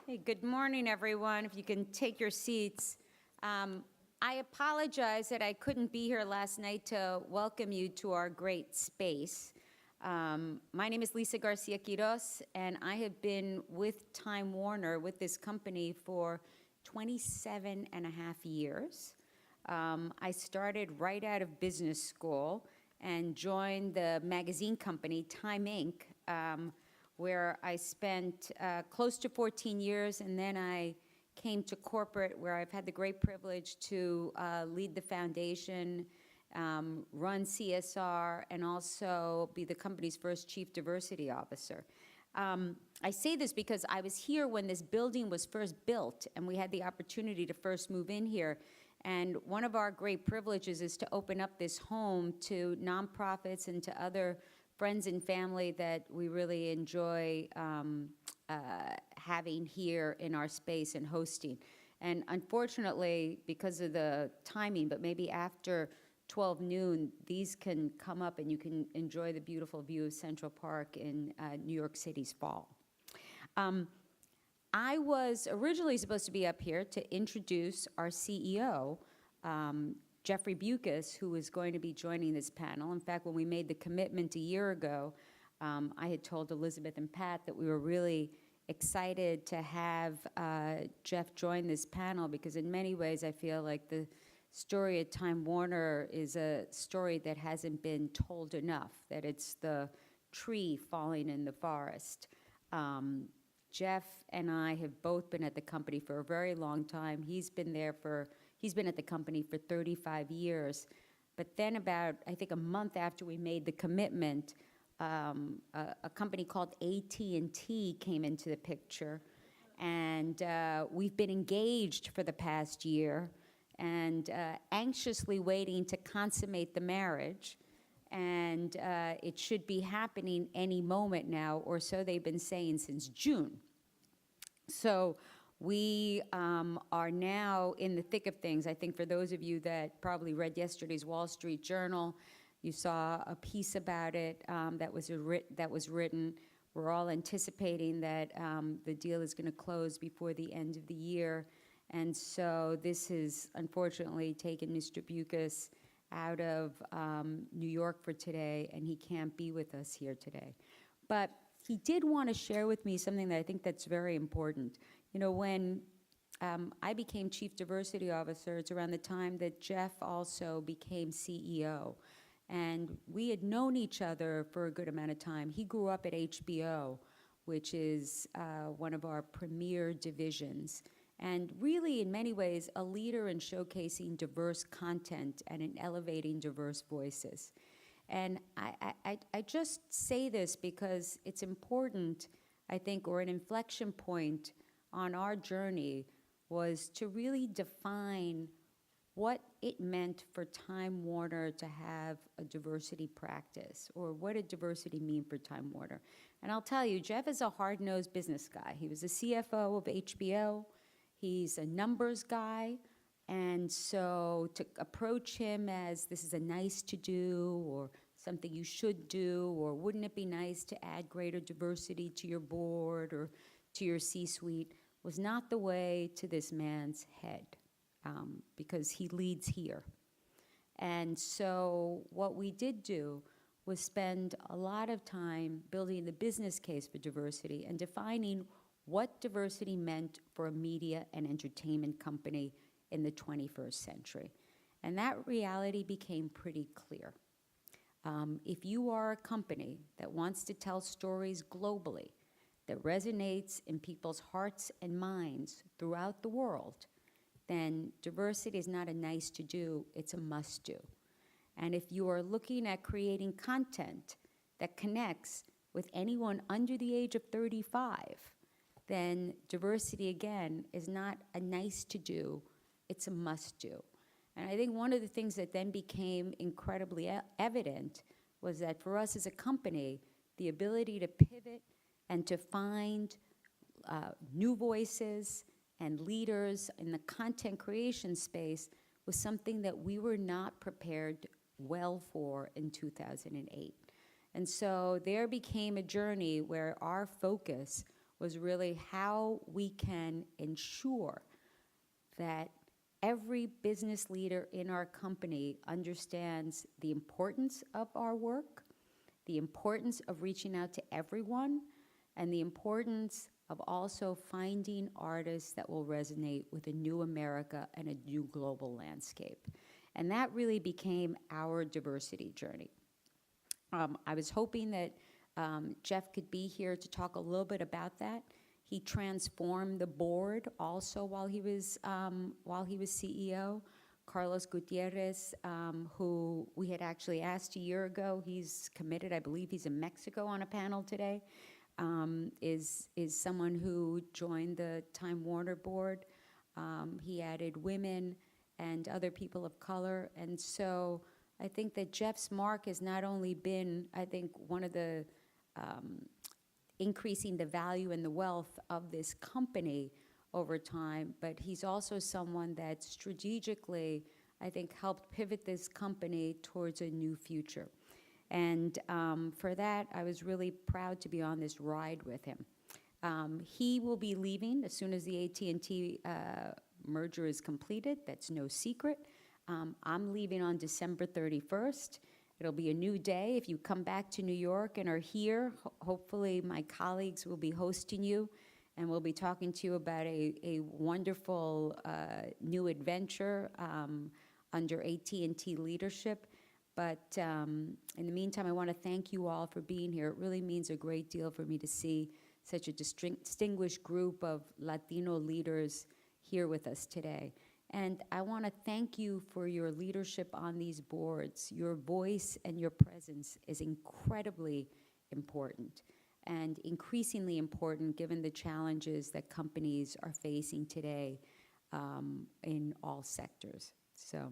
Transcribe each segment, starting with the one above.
Hey, good morning, everyone. If you can take your seats. I apologize that I couldn't be here last night to welcome you to our great space. My name is Lisa Garcia Quiros, and I have been with Time Warner, with this company, for 27 and a half years. I started right out of business school and joined the magazine company, Time Inc., where I spent close to 14 years, and then I came to corporate, where I've had the great privilege to lead the foundation, run CSR, and also be the company's first chief diversity officer. I say this because I was here when this building was first built, and we had the opportunity to first move in here. And one of our great privileges is to open up this home to nonprofits and to other friends and family that we really enjoy having here in our space and hosting. And unfortunately, because of the timing, but maybe after 12 noon, these can come up and you can enjoy the beautiful view of Central Park in New York City's fall. I was originally supposed to be up here to introduce our CEO, Jeffrey Bucas, who is going to be joining this panel. In fact, when we made the commitment a year ago, I had told Elizabeth and Pat that we were really excited to have Jeff join this panel, because in many ways I feel like the story at Time Warner is a story that hasn't been told enough, that it's the tree falling in the forest. Jeff and I have both been at the company for a very long time. He's been at the company for 35 years. But then about, I think, a month after we made the commitment, a company called AT&T came into the picture. And we've been engaged for the past year and anxiously waiting to consummate the marriage. And it should be happening any moment now, or so they've been saying since June. So we are now in the thick of things. I think for those of you that probably read yesterday's Wall Street Journal, you saw a piece about it that was written. We're all anticipating that the deal is going to close before the end of the year. And so this has unfortunately taken Mr. Bucas out of New York for today, and he can't be with us here today. But he did want to share with me something that I think that's very important. You know, when I became Chief Diversity Officer, it's around the time that Jeff also became CEO. And we had known each other for a good amount of time. He grew up at HBO, which is one of our premier divisions, and really, in many ways, a leader in showcasing diverse content and in elevating diverse voices. And I just say this because it's important, I think, or an inflection point on our journey was to really define what it meant for Time Warner to have a diversity practice, or what did diversity mean for Time Warner. And I'll tell you, Jeff is a hard-nosed business guy. He was the CFO of HBO. He's a numbers guy. And so to approach him as this is a nice to do, or something you should do, or wouldn't it be nice to add greater diversity to your board or to your C-suite, was not the way to this man's head, because he leads here. And so what we did do was spend a lot of time building the business case for diversity and defining what diversity meant for a media and entertainment company in the 21st century. And that reality became pretty clear. If you are a company that wants to tell stories globally, that resonates in people's hearts and minds throughout the world, then diversity is not a nice to do, it's a must do. And if you are looking at creating content that connects with anyone under the age of 35, then diversity, again, is not a nice to do, it's a must do. And I think one of the things that then became incredibly evident was that for us as a company, the ability to pivot and to find new voices and leaders in the content creation space was something that we were not prepared well for in 2008. And so there became a journey where our focus was really how we can ensure that every business leader in our company understands the importance of our work, the importance of reaching out to everyone, and the importance of also finding artists that will resonate with a new America and a new global landscape. And that really became our diversity journey. I was hoping that Jeff could be here to talk a little bit about that. He transformed the board also while he was CEO. Carlos Gutierrez, who we had actually asked a year ago, he's committed, I believe he's in Mexico on a panel today, is someone who joined the Time Warner board. He added women and other people of color. And so I think that Jeff's mark has not only been, I think, one of the increasing the value and the wealth of this company over time, but he's also someone that strategically, I think, helped pivot this company towards a new future. And for that, I was really proud to be on this ride with him. He will be leaving as soon as the AT&T merger is completed. That's no secret. I'm leaving on December 31st. It'll be a new day. If you come back to New York and are here, hopefully my colleagues will be hosting you, and we'll be talking to you about a wonderful new adventure under AT&T leadership. But in the meantime, I want to thank you all for being here. It really means a great deal for me to see such a distinguished group of Latino leaders here with us today. And I want to thank you for your leadership on these boards. Your voice and your presence is incredibly important and increasingly important given the challenges that companies are facing today in all sectors. So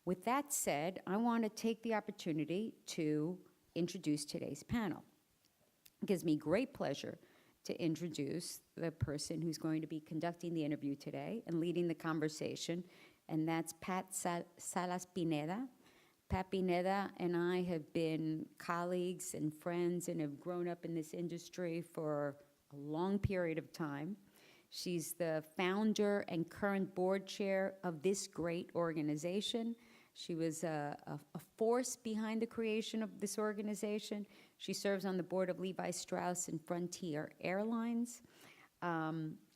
with that said, I want to take the opportunity to introduce today's panel. It gives me great pleasure to introduce the person who's going to be conducting the interview today and leading the conversation, and that's Pat Salas Pineda. Pat Pineda and I have been colleagues and friends and have grown up in this industry for a long period of time. She's the founder and current board chair of this great organization. She was a force behind the creation of this organization. She serves on the board of Levi Strauss and Frontier Airlines.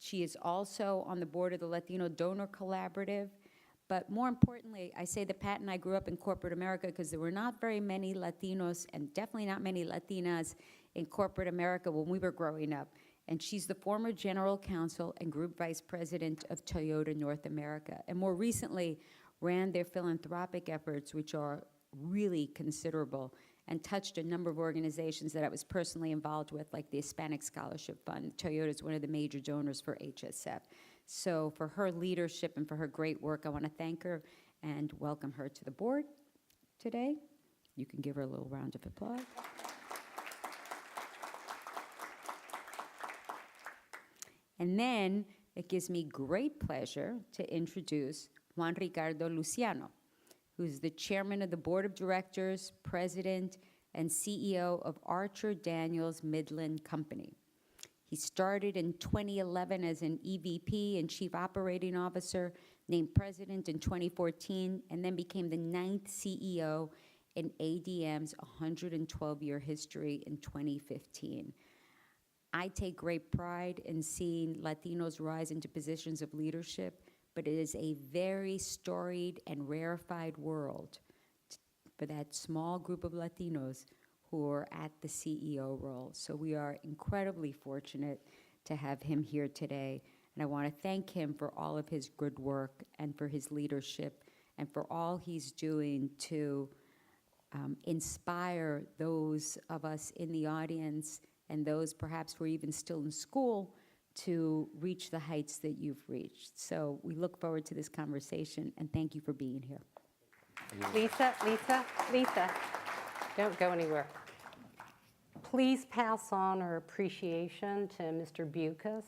She is also on the board of the Latino Donor Collaborative. But more importantly, I say that Pat and I grew up in corporate America because there were not very many Latinos and definitely not many Latinas in corporate America when we were growing up. And she's the former general counsel and group vice president of Toyota North America. And more recently, ran their philanthropic efforts, which are really considerable, and touched a number of organizations that I was personally involved with, like the Hispanic Scholarship Fund. Toyota is one of the major donors for HSF. So for her leadership and for her great work, I want to thank her and welcome her to the board today. You can give her a little round of applause. And then it gives me great pleasure to introduce Juan Ricardo Luciano, who's the chairman of the board of directors, president, and CEO of Archer Daniels Midland Company. He started in 2011 as an EVP and chief operating officer, named president in 2014, and then became the 9th CEO in ADM's 112-year history in 2015. I take great pride in seeing Latinos rise into positions of leadership, but it is a very storied and rarefied world for that small group of Latinos who are at the CEO role. So we are incredibly fortunate to have him here today. And I want to thank him for all of his good work and for his leadership and for all he's doing to inspire those of us in the audience and those perhaps who are even still in school to reach the heights that you've reached. So we look forward to this conversation, and thank you for being here. Lisa, don't go anywhere. Please pass on our appreciation to Mr. Bucas,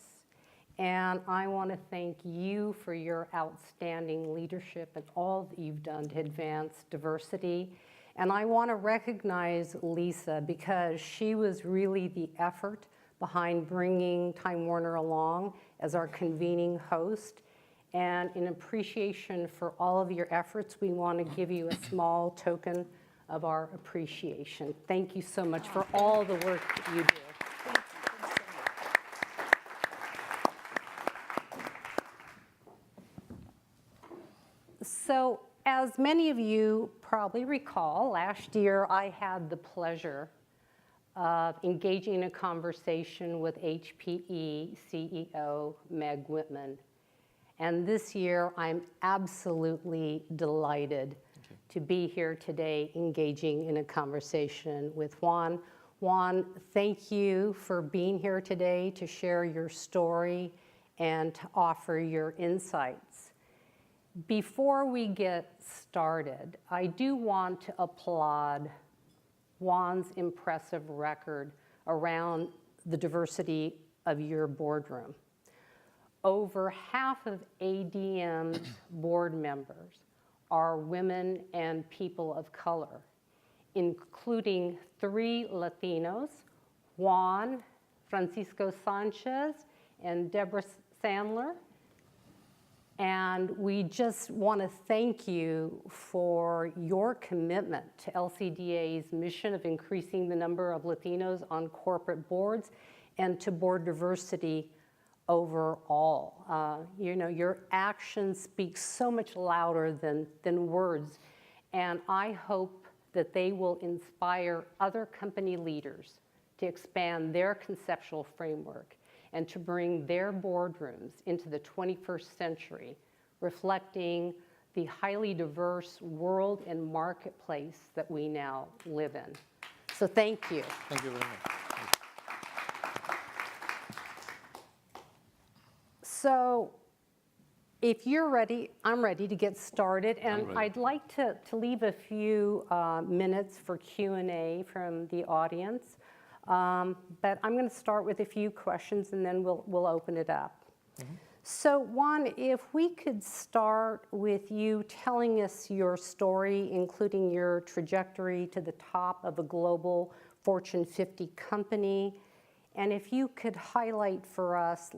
and I want to thank you for your outstanding leadership and all that you've done to advance diversity. And I want to recognize Lisa because she was really the effort behind bringing Time Warner along as our convening host. And in appreciation for all of your efforts, we want to give you a small token of our appreciation. Thank you so much for all the work that you do. So, as many of you probably recall, last year I had the pleasure of engaging in a conversation with HPE CEO Meg Whitman. And this year I'm absolutely delighted to be here today engaging in a conversation with Juan. Juan, thank you for being here today to share your story and to offer your insights. Before we get started, I do want to applaud Juan's impressive record around the diversity of your boardroom. Over half of ADM's board members are women and people of color, including 3 Latinos, Juan, Francisco Sanchez, and Deborah Sandler. And we just want to thank you for your commitment to LCDA's mission of increasing the number of Latinos on corporate boards and to board diversity overall. Your actions speak so much louder than words. And I hope that they will inspire other company leaders to expand their conceptual framework and to bring their boardrooms into the 21st century, reflecting the highly diverse world and marketplace that we now live in. So thank you. Thank you very much. So if you're ready, I'm ready to get started. And ready. I'd like to leave a few minutes for Q&A from the audience. But I'm going to start with a few questions, and then we'll open it up. Mm-hmm. So Juan, if we could start with you telling us your story, including your trajectory to the top of a global Fortune 50 company, and if you could highlight for us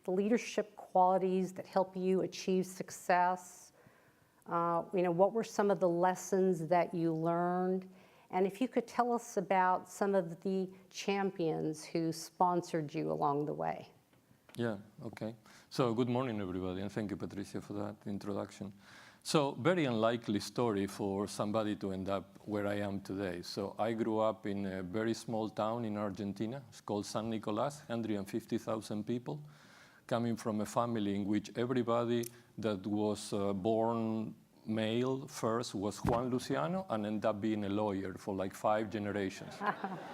the leadership qualities that help you achieve success, what were some of the lessons that you learned? And if you could tell us about some of the champions who sponsored you along the way. Yeah, okay. So good morning, everybody, and thank you, Patricia, for that introduction. So very unlikely story for somebody to end up where I am today. So I grew up in a very small town in Argentina. It's called San Nicolas, 150,000 people, coming from a family in which everybody that was born male first was Juan Luciano and ended up being a lawyer for like 5 generations.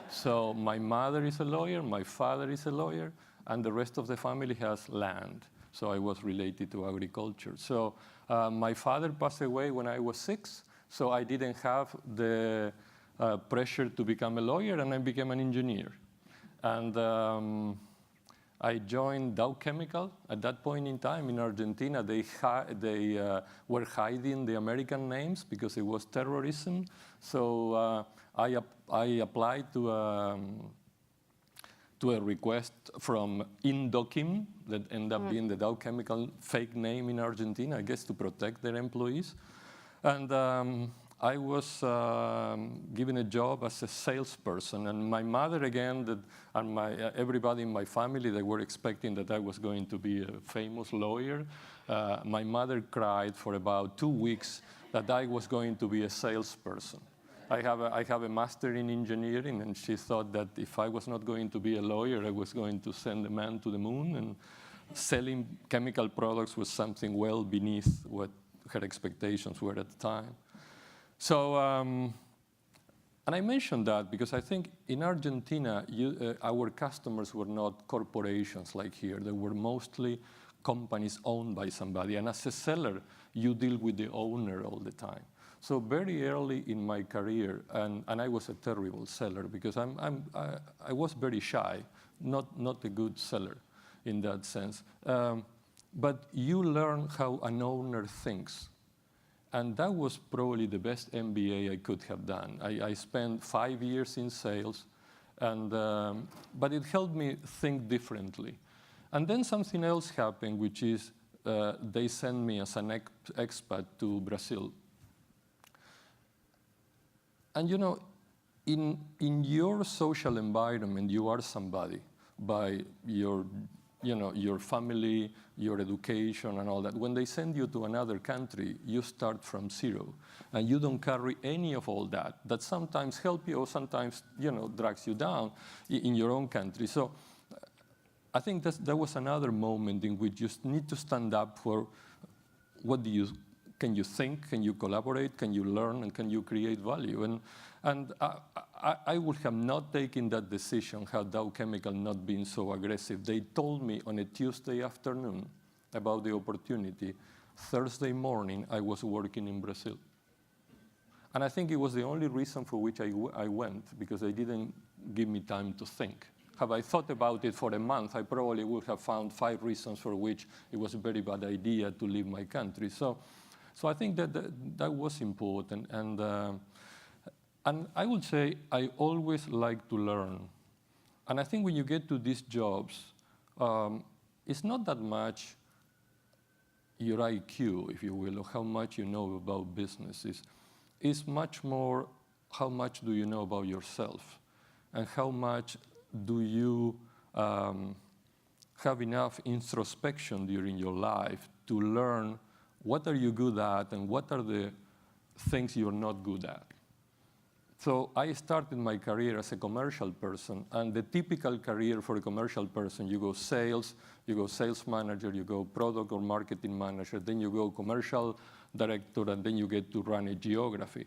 So my mother is a lawyer, my father is a lawyer, and the rest of the family has land. So I was related to agriculture. So my father passed away when I was 6, so I didn't have the pressure to become a lawyer, and I became an engineer. And I joined Dow Chemical. At that point in time in Argentina, they were hiding the American names because it was terrorism. So I applied to a request from Indochim that ended up being the Dow Chemical fake name in Argentina, I guess to protect their employees. And I was given a job as a salesperson, and my mother again, and everybody in my family, they were expecting that I was going to be a famous lawyer. My mother cried for about 2 weeks that I was going to be a salesperson. I have a master in engineering, and she thought that if I was not going to be a lawyer, I was going to send a man to the moon, and selling chemical products was something well beneath what her expectations were at the time. So, and I mentioned that because I think in Argentina, our customers were not corporations like here. They were mostly companies owned by somebody. And as a seller, you deal with the owner all the time. So very early in my career, and I was a terrible seller because I was very shy, not a good seller in that sense. But you learn how an owner thinks. And that was probably the best MBA I could have done. I spent 5 years in sales, But it helped me think differently. And then something else happened, which is they sent me as an expat to Brazil. And you know, in your social environment, you are somebody by your family, your education, and all that. When they send you to another country, you start from zero, and you don't carry any of all that. That sometimes help you, or sometimes drags you down in your own country. So I think that was another moment in which you need to stand up for can you think, can you collaborate, can you learn, and can you create value? And I would have not taken that decision had Dow Chemical not been so aggressive. They told me on a Tuesday afternoon about the opportunity. Thursday morning, I was working in Brazil. And I think it was the only reason for which I went, because they didn't give me time to think. Had I thought about it for a month, I probably would have found 5 reasons for which it was a very bad idea to leave my country. So I think that was important. And I would say I always like to learn. And I think when you get to these jobs, it's not that much your IQ, if you will, or how much you know about businesses. It's much more how much do you know about yourself, and how much do you have enough introspection during your life to learn what are you good at and what are the things you're not good at. So I started my career as a commercial person, and the typical career for a commercial person, you go sales manager, you go product or marketing manager, then you go commercial director, and then you get to run a geography.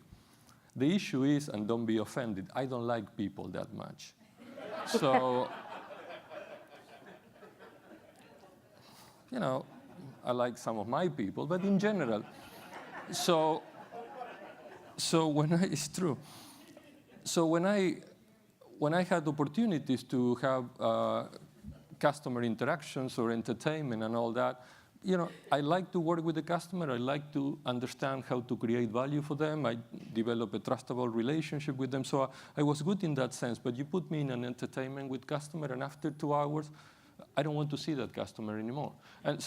The issue is, and don't be offended, I don't like people that much. So, I like some of my people, but in general, so it's true. So when I had opportunities to have customer interactions or entertainment and all that, I like to work with the customer. I like to understand how to create value for them. I develop a trustable relationship with them. So I was good in that sense. But you put me in an entertainment with customer, and after 2 hours, I don't want to see that customer anymore. And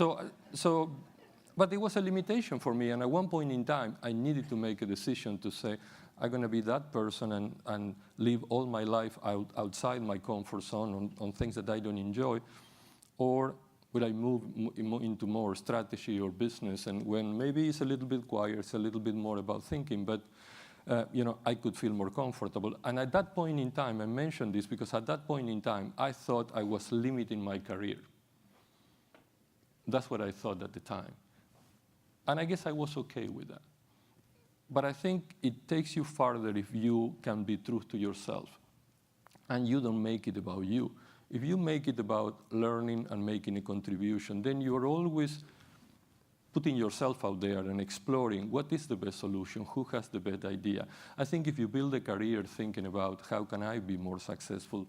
but it was a limitation for me. And at one point in time, I needed to make a decision to say, I'm going to be that person and live all my life outside my comfort zone on things that I don't enjoy, or will I move into more strategy or business, and when maybe it's a little bit quieter, it's a little bit more about thinking, but I could feel more comfortable. And at that point in time, I mentioned this because at that point in time, I thought I was limiting my career. That's what I thought at the time. And I guess I was okay with that. But I think it takes you farther if you can be true to yourself and you don't make it about you. If you make it about learning and making a contribution, then you're always putting yourself out there and exploring what is the best solution, who has the best idea. I think if you build a career thinking about how can I be more successful,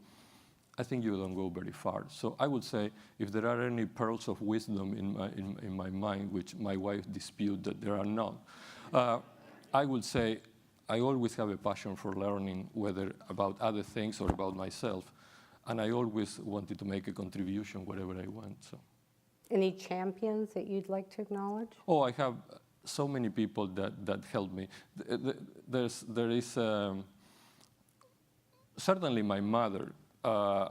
I think you don't go very far. So I would say if there are any pearls of wisdom in my mind, which my wife disputes that there are none, I would say I always have a passion for learning, whether about other things or about myself. And I always wanted to make a contribution wherever I went. So. Any champions that you'd like to acknowledge? Oh, I have so many people that helped me. There is certainly my mother. I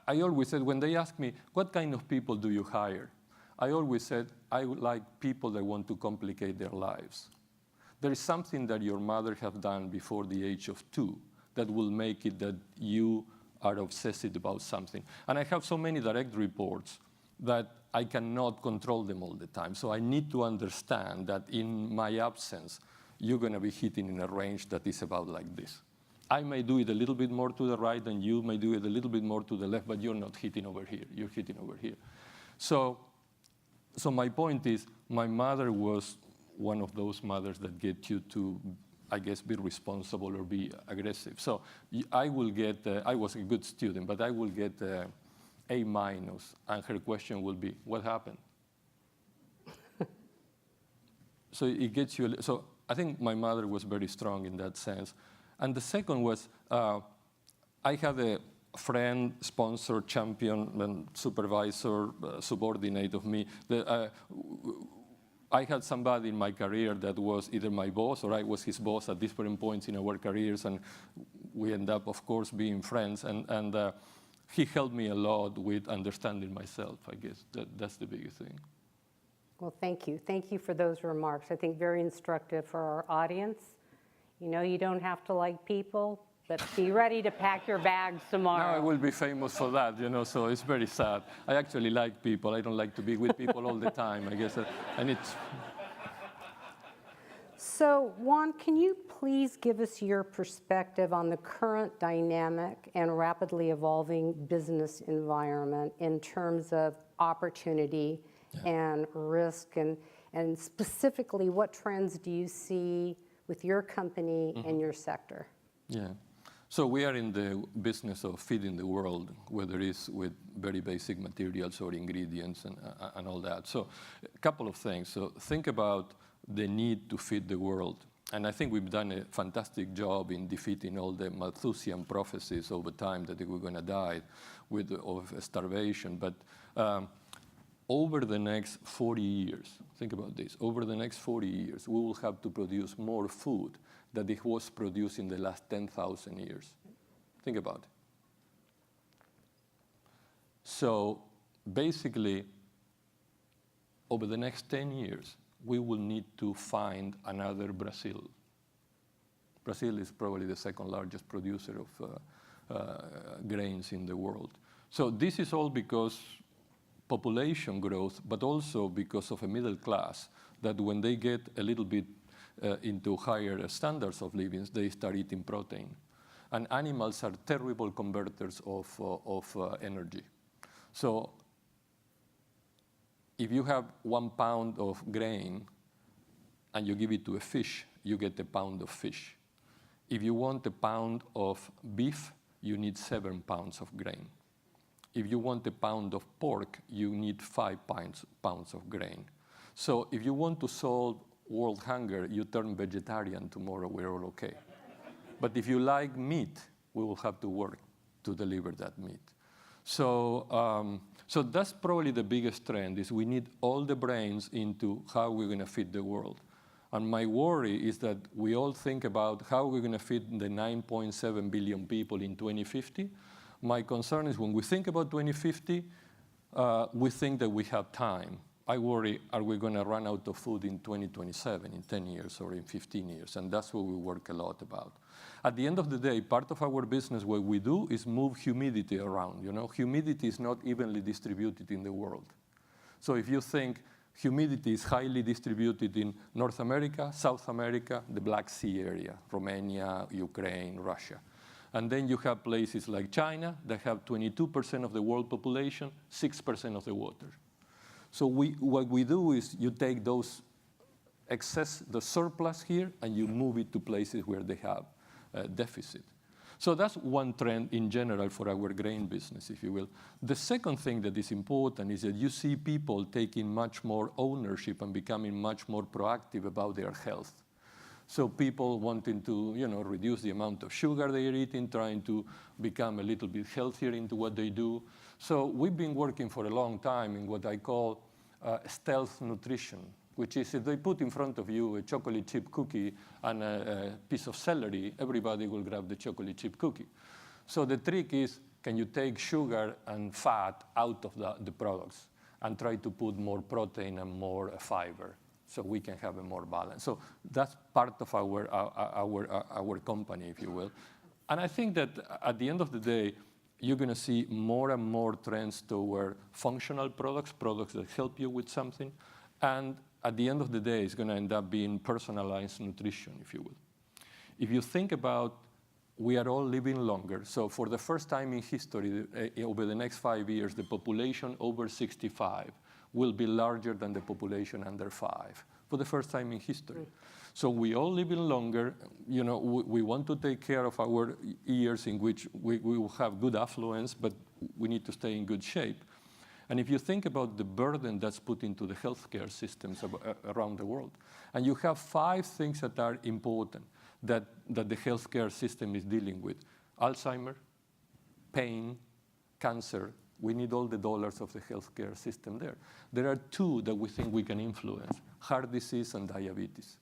always said, when they ask me, what kind of people do you hire? I always said, I would like people that want to complicate their lives. There is something that your mother have done before the age of 2 that will make it that you are obsessed about something. And I have so many direct reports that I cannot control them all the time. So I need to understand that in my absence, you're going to be hitting in a range that is about like this. I may do it a little bit more to the right, and you may do it a little bit more to the left, but you're not hitting over here. You're hitting over here. So my point is, my mother was one of those mothers that get you to, I guess, be responsible or be aggressive. So I will get, I was a good student, but I will get A-, and her question will be, what happened? So it gets you, so I think my mother was very strong in that sense. And the second was, I had a friend, sponsor, champion, and supervisor, subordinate of me. I had somebody in my career that was either my boss or I was his boss at different points in our careers, and we end up, of course, being friends. And he helped me a lot with understanding myself, I guess. That's the biggest thing. Well, thank you. Thank you for those remarks. I think very instructive for our audience. You know, you don't have to like people, but be ready to pack your bags tomorrow. Now I will be famous for that, you know, so it's very sad. I actually like people. I don't like to be with people all the time, I guess. And it's... So, Juan, can you please give us your perspective on the current dynamic and rapidly evolving business environment in terms of opportunity and risk, and specifically what trends do you see with your company and your sector? Yeah. So we are in the business of feeding the world, whether it's with very basic materials or ingredients and all that. So a couple of things. So think about the need to feed the world. And I think we've done a fantastic job in defeating all the Malthusian prophecies over time that we're going to die of starvation. But over the next 40 years, think about this, over the next 40 years, we will have to produce more food than it was produced in the last 10,000 years. Think about it. So basically, over the next 10 years, we will need to find another Brazil. Brazil is probably the second largest producer of grains in the world. So this is all because population growth, but also because of a middle class that when they get a little bit into higher standards of living, they start eating protein. And animals are terrible converters of energy. So if you have 1 pound of grain and you give it to a fish, you get a pound of fish. If you want a pound of beef, you need 7 pounds of grain. If you want a pound of pork, you need 5 pounds of grain. So if you want to solve world hunger, you turn vegetarian tomorrow, we're all okay. But if you like meat, we will have to work to deliver that meat. So, so that's probably the biggest trend, is we need all the brains into how we're going to feed the world. And my worry is that we all think about how we're going to feed the 9.7 billion people in 2050. My concern is when we think about 2050, we think that we have time. I worry, are we going to run out of food in 2027, in 10 years, or in 15 years? And that's what we work a lot about. At the end of the day, part of our business, what we do is move humidity around. You know, humidity is not evenly distributed in the world. So if you think humidity is highly distributed in North America, South America, the Black Sea area, Romania, Ukraine, Russia. And then you have places like China that have 22% of the world population, 6% of the water. So what we do is you take those excess, the surplus here, and you move it to places where they have deficit. So that's one trend in general for our grain business, if you will. The second thing that is important is that you see people taking much more ownership and becoming much more proactive about their health. So people wanting to, you know, reduce the amount of sugar they are eating, trying to become a little bit healthier into what they do. So we've been working for a long time in what I call stealth nutrition, which is if they put in front of you a chocolate chip cookie and a piece of celery, everybody will grab the chocolate chip cookie. So the trick is, can you take sugar and fat out of the products and try to put more protein and more fiber so we can have a more balance? So that's part of our company, if you will. And I think that at the end of the day, you're going to see more and more trends toward functional products, products that help you with something. And at the end of the day, it's going to end up being personalized nutrition, if you will. If you think about, we are all living longer. So for the first time in history, over the next 5 years, the population over 65 will be larger than the population under 5, for the first time in history. So we all living longer. You know, we want to take care of our years in which we will have good affluence, but we need to stay in good shape. And if you think about the burden that's put into the healthcare systems around the world, and you have 5 things that are important that the healthcare system is dealing with: Alzheimer's, pain, cancer, we need all the dollars of the healthcare system there. There are two that we think we can influence, heart disease and diabetes,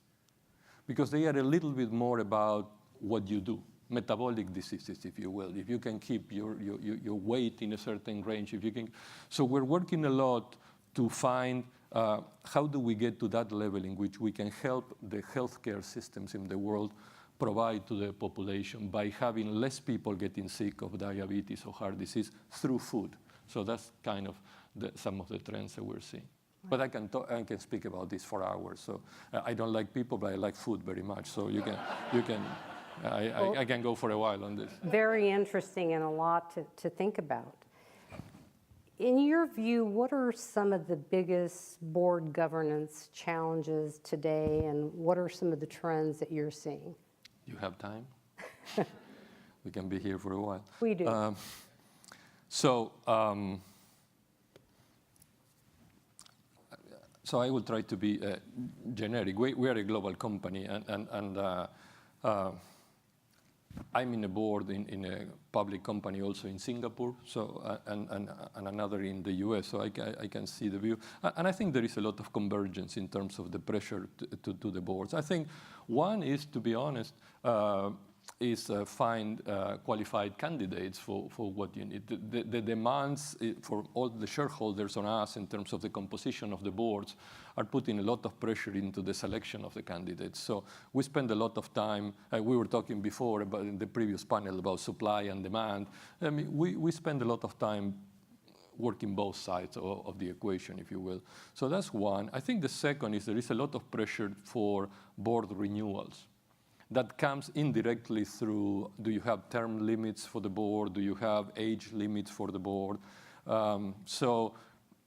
because they are a little bit more about what you do, metabolic diseases, if you will, if you can keep your weight in a certain range, if you can. So we're working a lot to find how do we get to that level in which we can help the healthcare systems in the world provide to the population by having less people getting sick of diabetes or heart disease through food. So that's kind of some of the trends that we're seeing. But I can speak about this for hours. So I don't like people, but I like food very much. So I can go for a while on this. Very interesting and a lot to think about. In your view, what are some of the biggest board governance challenges today, and what are some of the trends that you're seeing? You have time? We can be here for a while. We do. So I will try to be generic. We are a global company, and I'm in a board in a public company also in Singapore, so and another in the U.S. So I can see the view, and I think there is a lot of convergence in terms of the pressure to the boards. I think one is, to be honest, find qualified candidates for what you need. The demands for all the shareholders on us in terms of the composition of the boards are putting a lot of pressure into the selection of the candidates. So we spend a lot of time, we were talking before about in the previous panel about supply and demand. I mean, we spend a lot of time working both sides of the equation, if you will. So that's one. I think the second is there is a lot of pressure for board renewals. That comes indirectly through, do you have term limits for the board? Do you have age limits for the board? So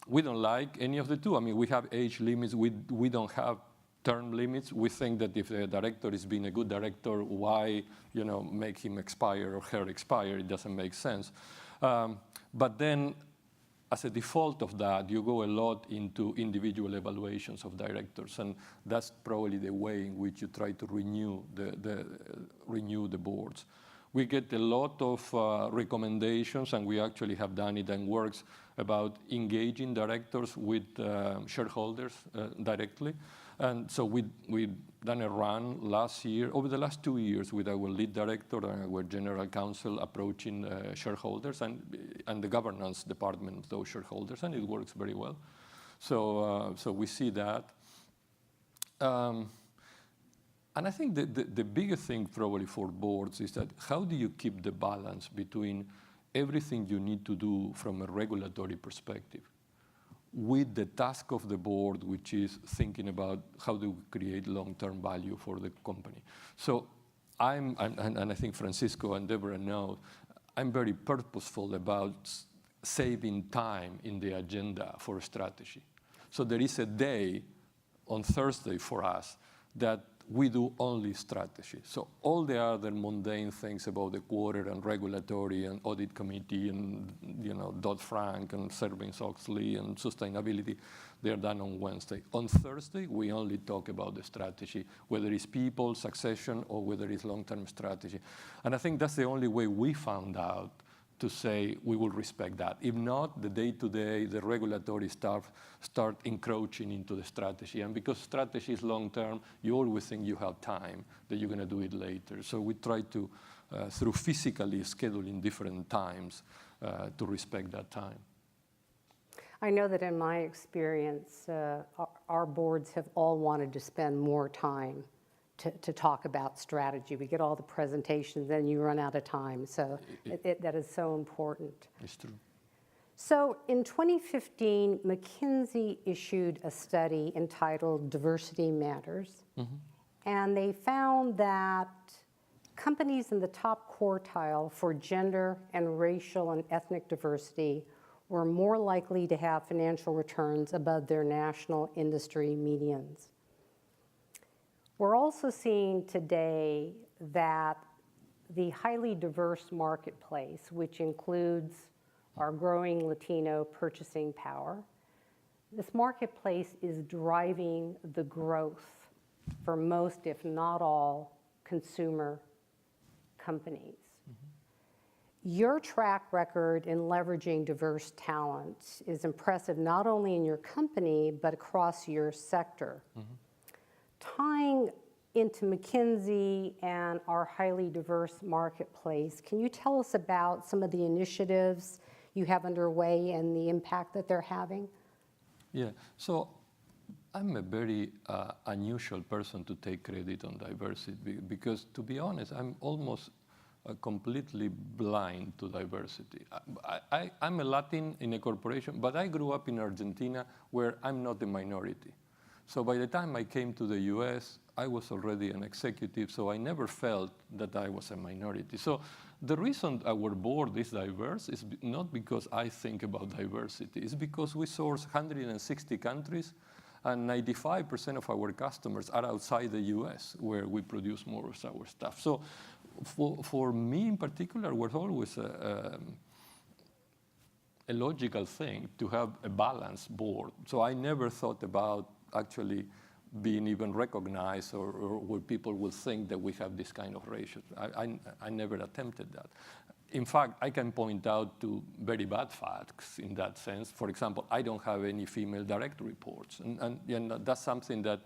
we don't like any of the two. I mean, we have age limits. We don't have term limits. We think that if the director is being a good director, why make him expire or her expire? It doesn't make sense. But then, as a default of that, you go a lot into individual evaluations of directors, and that's probably the way in which you try to renew the boards. We get a lot of recommendations, and we actually have done it and works about engaging directors with shareholders directly. And so we've done a run last year, over the last 2 years, with our lead director and our general counsel approaching shareholders and the governance department of those shareholders, and it works very well. So we see that. And I think the biggest thing probably for boards is that how do you keep the balance between everything you need to do from a regulatory perspective with the task of the board, which is thinking about how do we create long-term value for the company. So and I think Francisco and Deborah know, I'm very purposeful about saving time in the agenda for strategy. So there is a day on Thursday for us that we do only strategy. So all the other mundane things about the quarter and regulatory and audit committee and Dodd-Frank and Sarbanes-Oxley and sustainability, they're done on Wednesday. On Thursday, we only talk about the strategy, whether it's people, succession, or whether it's long-term strategy. And I think that's the only way we found out to say we will respect that. If not, the day-to-day, the regulatory stuff start encroaching into the strategy. And because strategy is long-term, you always think you have time, that you're going to do it later. So we try to, through physically scheduling different times, to respect that time. I know that in my experience, our boards have all wanted to spend more time to talk about strategy. We get all the presentations, then you run out of time. So that is so important. It's true. So in 2015, McKinsey issued a study entitled Diversity Matters. Mm-hmm. And they found that companies in the top quartile for gender and racial and ethnic diversity were more likely to have financial returns above their national industry medians. We're also seeing today that the highly diverse marketplace, which includes our growing Latino purchasing power, this marketplace is driving the growth for most, if not all, consumer companies. Mm-hmm. Your track record in leveraging diverse talent is impressive, not only in your company, but across your sector. Tying into McKinsey and our highly diverse marketplace, can you tell us about some of the initiatives you have underway and the impact that they're having? Yeah, so I'm a very unusual person to take credit on diversity because, to be honest, I'm almost completely blind to diversity. I'm a Latin in a corporation, but I grew up in Argentina where I'm not a minority. So by the time I came to the US, I was already an executive, so I never felt that I was a minority. So the reason our board is diverse is not because I think about diversity. It's because we source 160 countries, and 95% of our customers are outside the US, where we produce more of our stuff. So for me in particular, it was always a logical thing to have a balanced board. So I never thought about actually being even recognized or where people will think that we have this kind of ratio. I never attempted that. In fact, I can point out to very bad facts in that sense. For example, I don't have any female direct reports. And that's something that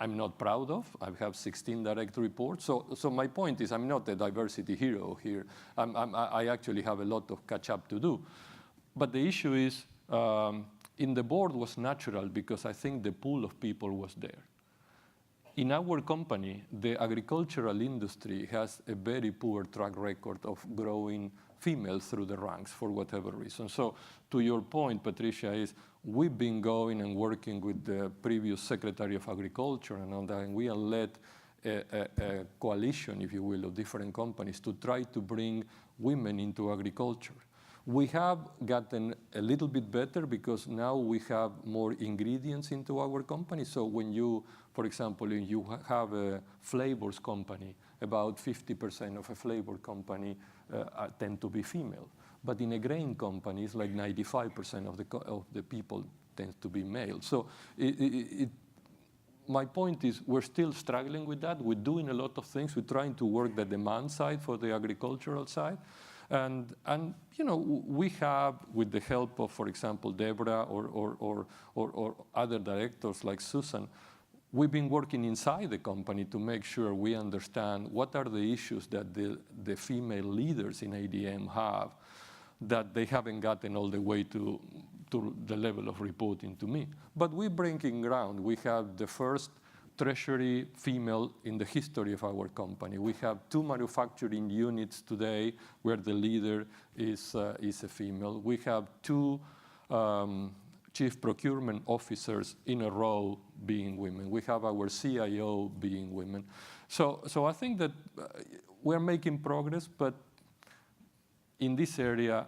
I'm not proud of. I have 16 direct reports. So my point is I'm not a diversity hero here. I actually have a lot of catch up to do. But the issue is, in the board was natural because I think the pool of people was there. In our company, the agricultural industry has a very poor track record of growing females through the ranks for whatever reason. So to your point, Patricia, is we've been going and working with the previous Secretary of Agriculture and all that, and we have led a coalition, if you will, of different companies to try to bring women into agriculture. We have gotten a little bit better because now we have more ingredients into our company. So when you, for example, you have a flavors company, about 50% of a flavor company tend to be female. But in a grain company, it's like 95% of the people tend to be male. So my point is we're still struggling with that. We're doing a lot of things. We're trying to work the demand side for the agricultural side. And we have, with the help of, for example, Deborah or other directors like Susan, we've been working inside the company to make sure we understand what are the issues that the female leaders in ADM have that they haven't gotten all the way to the level of reporting to me. But we're breaking ground. We have the first treasury female in the history of our company. We have 2 manufacturing units today where the leader is a female. We have 2 chief procurement officers in a row being women. We have our CIO being women. So I think that we're making progress, but in this area,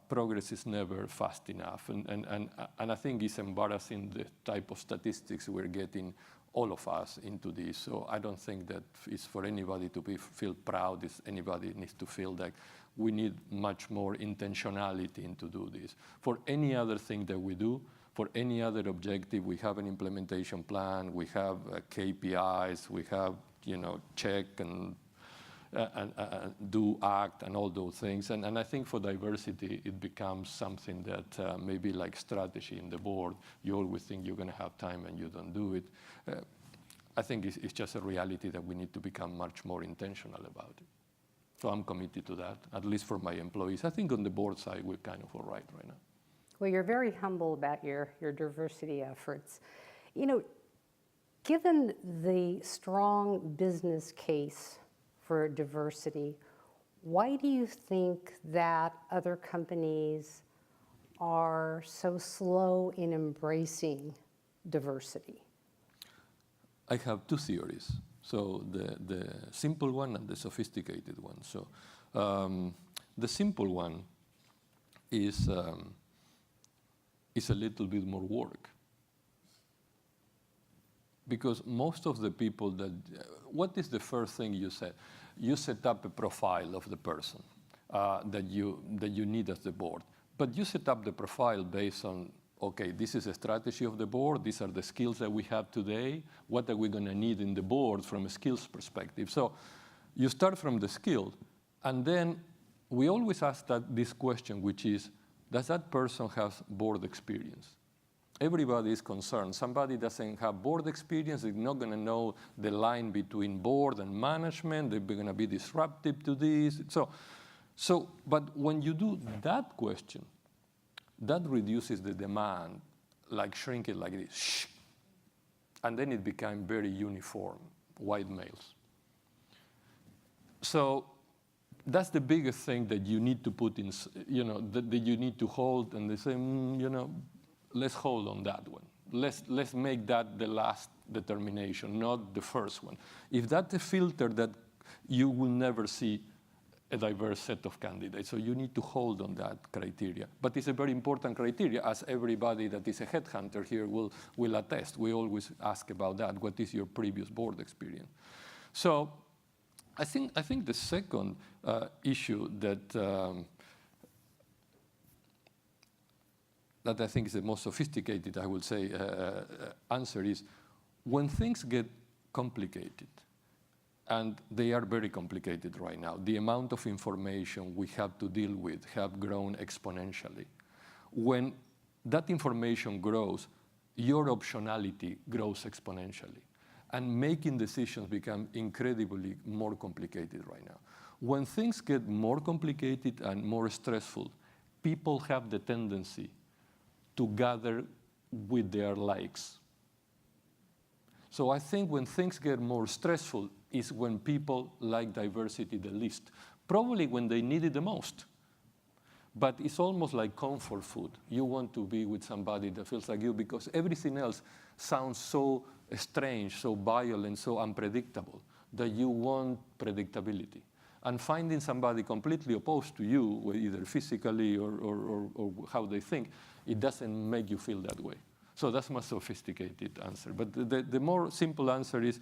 progress is never fast enough. And I think it's embarrassing the type of statistics we're getting, all of us, into this. So I don't think that it's for anybody to feel proud. Anybody needs to feel that we need much more intentionality into do this. For any other thing that we do, for any other objective, we have an implementation plan, we have KPIs, we have, check and do, act, and all those things. And I think for diversity, it becomes something that maybe like strategy in the board, you always think you're going to have time and you don't do it. I think it's just a reality that we need to become much more intentional about it. So I'm committed to that, at least for my employees. I think on the board side, we're kind of all right now. Well, you're very humble about your diversity efforts. Given the strong business case for diversity, why do you think that other companies are so slow in embracing diversity? I have 2 theories. So the simple one and the sophisticated one. So the simple one is a little bit more work. Because most of the people what is the first thing you said? You set up a profile of the person that you need as the board. But you set up the profile based on, okay, this is a strategy of the board. These are the skills that we have today. What are we going to need in the board from a skills perspective? So you start from the skill, and then we always ask this question, which is, does that person have board experience? Everybody is concerned. Somebody doesn't have board experience, they're not going to know the line between board and management, they're going to be disruptive to this. But when you do that question, that reduces the demand, like shrink it like this. Shh. And then it became very uniform, white males. So that's the biggest thing that you need to put in, that you need to hold, and they say, let's hold on that one. Let's make that the last determination, not the first one. If that's a filter, that you will never see a diverse set of candidates. So you need to hold on that criteria. But it's a very important criteria, as everybody that is a headhunter here will attest. We always ask about that. What is your previous board experience? So I think the second issue that I think is the most sophisticated, I would say, answer is, when things get complicated, and they are very complicated right now, the amount of information we have to deal with have grown exponentially. When that information grows, your optionality grows exponentially. And making decisions become incredibly more complicated right now. When things get more complicated and more stressful, people have the tendency to gather with their likes. So I think when things get more stressful is when people like diversity the least, probably when they need it the most. But it's almost like comfort food. You want to be with somebody that feels like you because everything else sounds so strange, so violent, so unpredictable that you want predictability. And finding somebody completely opposed to you, either physically or how they think, it doesn't make you feel that way. So that's my sophisticated answer. But the more simple answer is,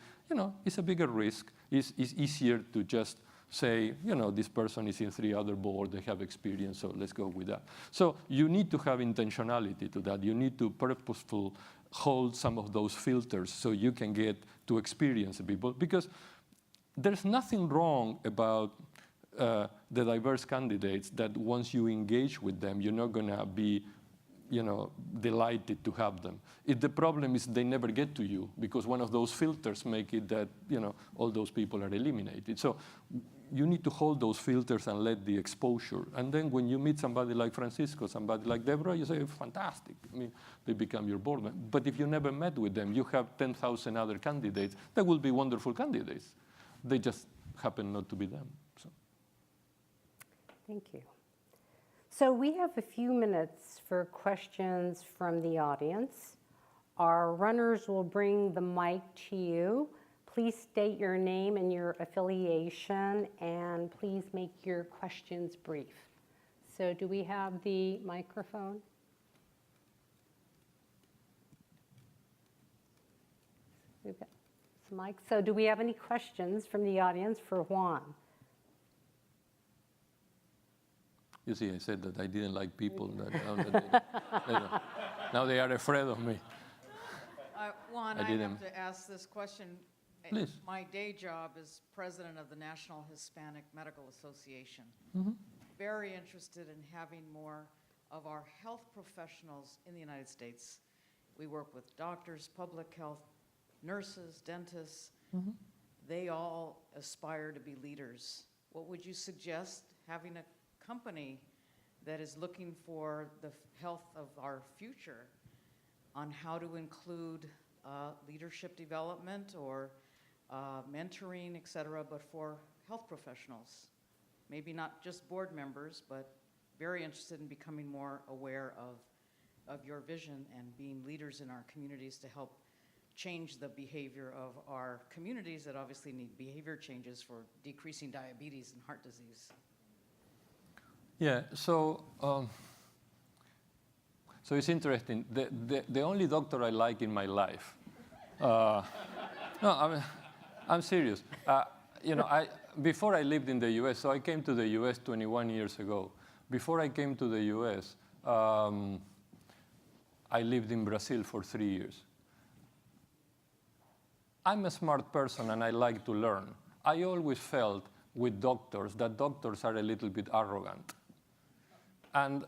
it's a bigger risk. It's easier to just say, this person is in 3 other boards, they have experience, so let's go with that. So you need to have intentionality to that. You need to purposefully hold some of those filters so you can get to experience people. Because there's nothing wrong about the diverse candidates that once you engage with them, you're not going to be delighted to have them. The problem is they never get to you because one of those filters make it that all those people are eliminated. So you need to hold those filters and let the exposure. And then when you meet somebody like Francisco, somebody like Deborah, you say, fantastic. I mean, they become your board member. But if you never met with them, you have 10,000 other candidates that will be wonderful candidates. They just happen not to be them. So. Thank you. So we have a few minutes for questions from the audience. Our runners will bring the mic to you. Please state your name and your affiliation, and please make your questions brief. So do we have the microphone? We've got some mics. So do we have any questions from the audience for Juan? You see, I said that I didn't like people. Now they are afraid of me. Juan, I have to ask this question. Please. My day job is president of the National Hispanic Medical Association. Mm-hmm. Very interested in having more of our health professionals in the United States. We work with doctors, public health, nurses, dentists. Mm-hmm. They all aspire to be leaders. What would you suggest having a company that is looking for the health of our future on how to include leadership development or mentoring, et cetera, but for health professionals? Maybe not just board members, but very interested in becoming more aware of your vision and being leaders in our communities to help change the behavior of our communities that obviously need behavior changes for decreasing diabetes and heart disease. Yeah, so it's interesting. The only doctor I like in my life, no, I'm serious. Before I lived in the U.S., so I came to the U.S. 21 years ago. Before I came to the U.S., I lived in Brazil for 3 years. I'm a smart person and I like to learn. I always felt with doctors that doctors are a little bit arrogant. And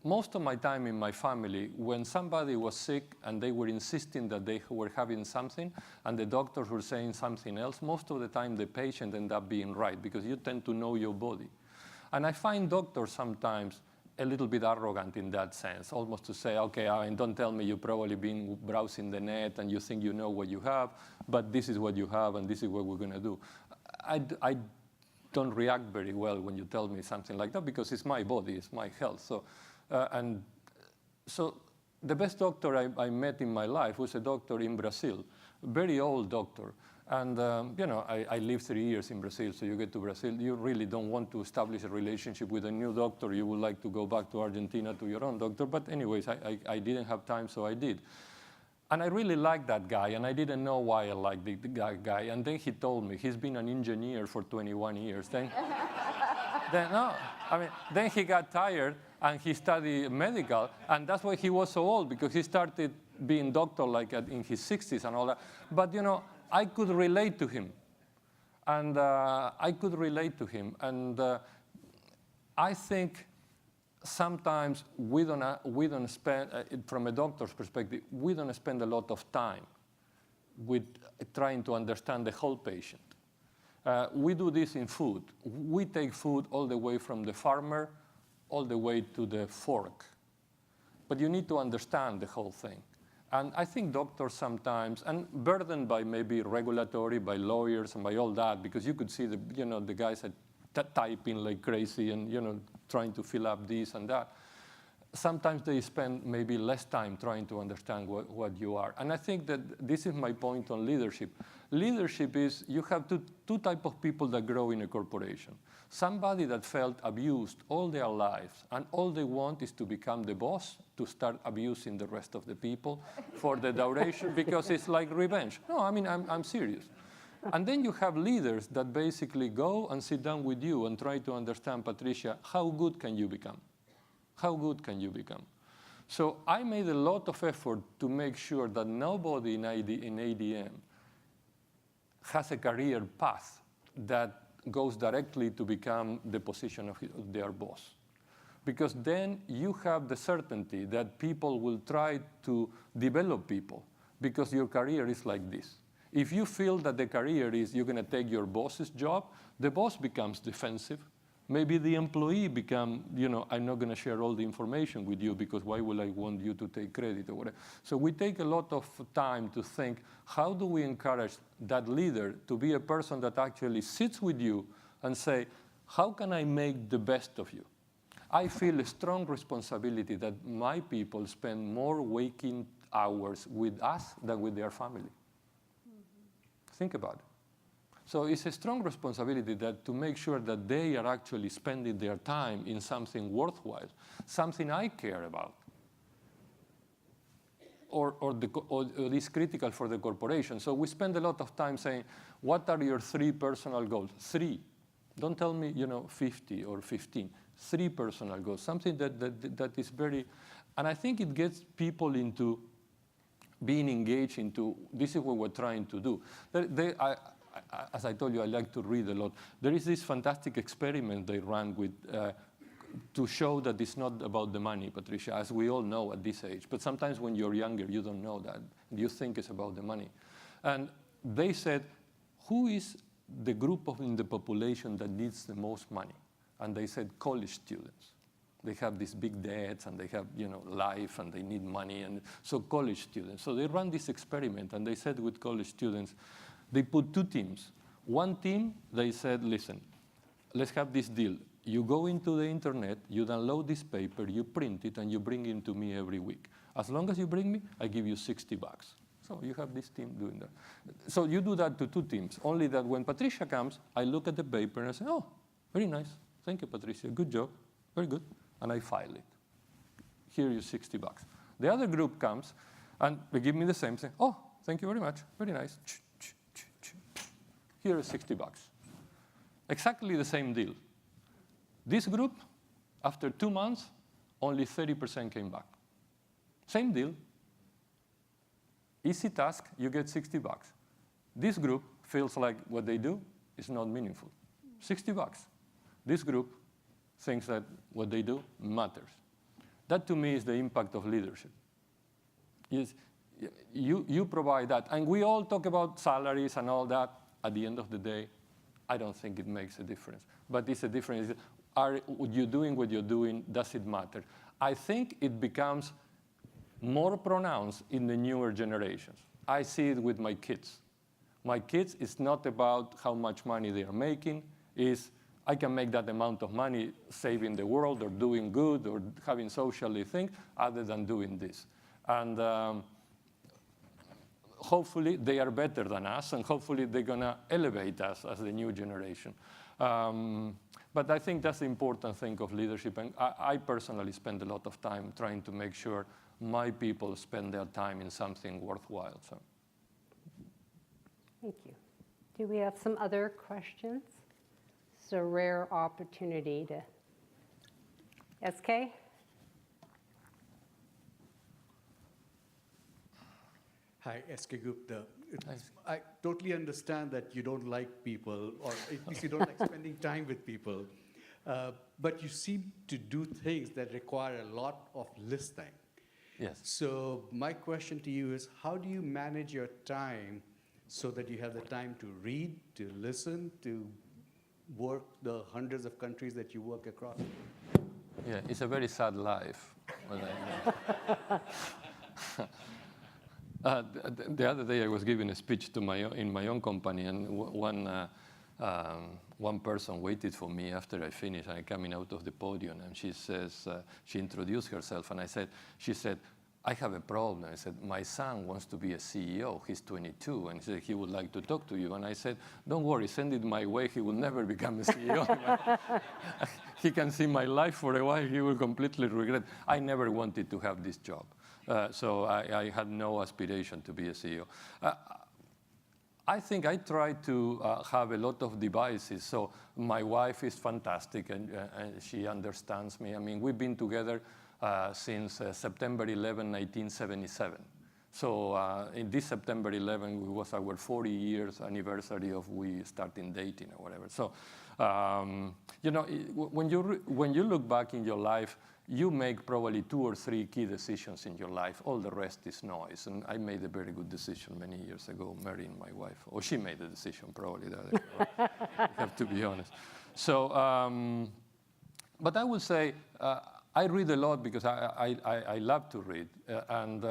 most of my time in my family, when somebody was sick and they were insisting that they were having something and the doctors were saying something else, most of the time the patient ended up being right because you tend to know your body. And I find doctors sometimes a little bit arrogant in that sense, almost to say, okay, I mean, don't tell me you've probably been browsing the net and you think you know what you have, but this is what you have and this is what we're going to do. I don't react very well when you tell me something like that because it's my body, it's my health. So the best doctor I met in my life was a doctor in Brazil, very old doctor. And I lived 3 years in Brazil, so you get to Brazil, you really don't want to establish a relationship with a new doctor. You would like to go back to Argentina to your own doctor. But anyways, I didn't have time, so I did. And I really liked that guy, and I didn't know why I liked the guy. And then he told me he's been an engineer for 21 years. Then he got tired, and he studied medical, and that's why he was so old, because he started being doctor like in his 60s and all that. But, I could relate to him. And I think sometimes we don't spend, from a doctor's perspective, we don't spend a lot of time with trying to understand the whole patient. We do this in food. We take food all the way from the farmer all the way to the fork. But you need to understand the whole thing. And I think doctors sometimes, and burdened by maybe regulatory, by lawyers, and by all that, because you could see the guys typing like crazy and trying to fill up this and that. Sometimes they spend maybe less time trying to understand what you are. And I think that this is my point on leadership. Leadership is you have two types of people that grow in a corporation. Somebody that felt abused all their lives, and all they want is to become the boss, to start abusing the rest of the people for the duration, because it's like revenge. No, I mean, I'm serious. And then you have leaders that basically go and sit down with you and try to understand, Patricia, how good can you become? How good can you become? So I made a lot of effort to make sure that nobody in ADM has a career path that goes directly to become the position of their boss. Because then you have the certainty that people will try to develop people, because your career is like this. If you feel that the career is you're going to take your boss's job, the boss becomes defensive. Maybe the employee become, I'm not going to share all the information with you because why would I want you to take credit or whatever. So we take a lot of time to think, how do we encourage that leader to be a person that actually sits with you and say, how can I make the best of you? I feel a strong responsibility that my people spend more waking hours with us than with their family. Mm-hmm. Think about it. So it's a strong responsibility that to make sure that they are actually spending their time in something worthwhile, something I care about, or is critical for the corporation. So we spend a lot of time saying, what are your 3 personal goals? 3. Don't tell me, 50 or 15. 3 personal goals, something that is very, and I think it gets people into being engaged into, this is what we're trying to do. As I told you, I like to read a lot. There is this fantastic experiment they ran with to show that it's not about the money, Patricia, as we all know at this age. But sometimes when you're younger, you don't know that. You think it's about the money. And they said, who is the group in the population that needs the most money? And they said college students. They have these big debts, and they have life, and they need money. And so college students. So they ran this experiment, and they said with college students, they put 2 teams. One team, they said, listen, let's have this deal. You go into the internet, you download this paper, you print it, and you bring it to me every week. As long as you bring me, I give you $60. So you have this team doing that. So you do that to 2 teams. Only that when Patricia comes, I look at the paper and I say, oh, very nice. Thank you, Patricia. Good job. Very good. And I file it. Here you $60. The other group comes, and they give me the same thing. Oh, thank you very much. Very nice. Here is $60. Exactly the same deal. This group, after 2 months, only 30% came back. Same deal. Easy task, you get $60. This group feels like what they do is not meaningful. $60. This group thinks that what they do matters. That to me is the impact of leadership. Is you provide that. And we all talk about salaries and all that. At the end of the day, I don't think it makes a difference. But it's a difference. Are you doing what you're doing? Does it matter? I think it becomes more pronounced in the newer generations. I see it with my kids. My kids, it's not about how much money they are making. It's I can make that amount of money saving the world or doing good or having socially things other than doing this. And hopefully they are better than us, and hopefully they're going to elevate us as the new generation. But I think that's the important thing of leadership. And I personally spend a lot of time trying to make sure my people spend their time in something worthwhile. So. Thank you. Do we have some other questions? It's a rare opportunity to. SK? Hi, SK Gupta. I totally understand that you don't like people, or at least you don't like spending time with people, but you seem to do things that require a lot of listening. Yes. So my question to you is, how do you manage your time so that you have the time to read, to listen, to work the hundreds of countries that you work across? Yeah, it's a very sad life. The other day I was giving a speech in my own company, and one person waited for me after I finished. I coming out of the podium, and she says, she introduced herself, and she said, I have a problem. I said, my son wants to be a CEO. He's 22, and he said he would like to talk to you. And I said, don't worry, send it my way. He will never become a CEO. He can see my life for a while. He will completely regret. I never wanted to have this job. So I had no aspiration to be a CEO. I think I try to have a lot of devices. So my wife is fantastic, and she understands me. I mean, we've been together since September 11, 1977. So in this September 11, it was our 40 years anniversary of we starting dating or whatever. So, you know, when you look back in your life, you make probably 2 or 3 key decisions in your life. All the rest is noise. And I made a very good decision many years ago, marrying my wife. Or she made the decision, probably. I have to be honest. So, but I would say I read a lot because I love to read. And